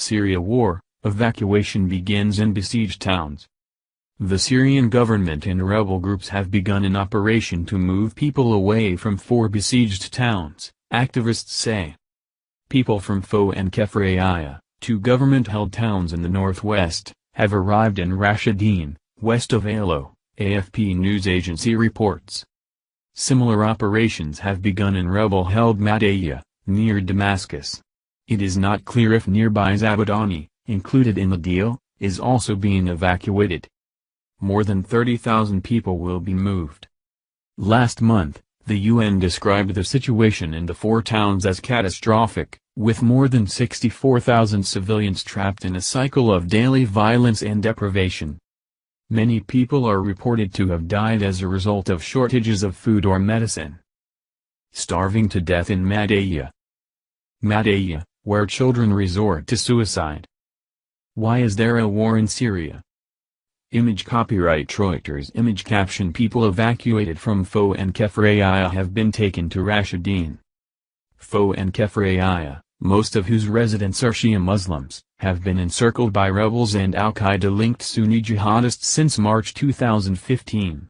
Syria war, evacuation begins in besieged towns. The Syrian government and rebel groups have begun an operation to move people away from 4 besieged towns, activists say. People from Foah and Kefraya, 2 government-held towns in the northwest, have arrived in Rashideen, west of Aleppo, AFP news agency reports. Similar operations have begun in rebel-held Madaya, near Damascus. It is not clear if nearby Zabadani, included in the deal, is also being evacuated. More than 30,000 people will be moved. Last month, the UN described the situation in the 4 towns as catastrophic, with more than 64,000 civilians trapped in a cycle of daily violence and deprivation. Many people are reported to have died as a result of shortages of food or medicine. Starving to death in Madaya. Madaya, where children resort to suicide. Why is there a war in Syria? Image copyright Reuters image caption People evacuated from Foah and Kefraya have been taken to Rashideen. Foah and Kefraya, most of whose residents are Shia Muslims, have been encircled by rebels and al-Qaeda-linked Sunni jihadists since March 2015.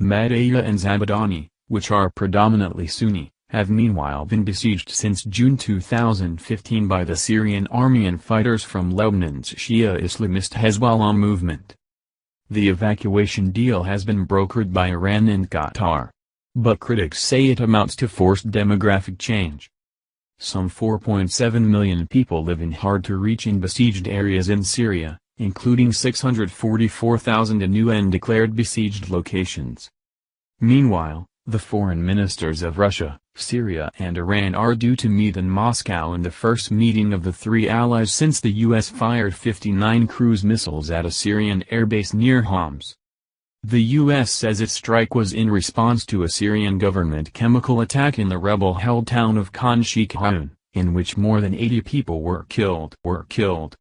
Madaya and Zabadani, which are predominantly Sunni, have meanwhile been besieged since June 2015 by the Syrian army and fighters from Lebanon's Shia Islamist Hezbollah movement. The evacuation deal has been brokered by Iran and Qatar. But critics say it amounts to forced demographic change. Some 4.7 million people live in hard-to-reach and besieged areas in Syria, including 644,000 in UN-declared besieged locations. Meanwhile, the foreign ministers of Russia, Syria and Iran are due to meet in Moscow in the first meeting of the 3 allies since the U.S. fired 59 cruise missiles at a Syrian airbase near Homs. The U.S. says its strike was in response to a Syrian government chemical attack in the rebel-held town of Khan Sheikhoun, in which more than 80 people were killed.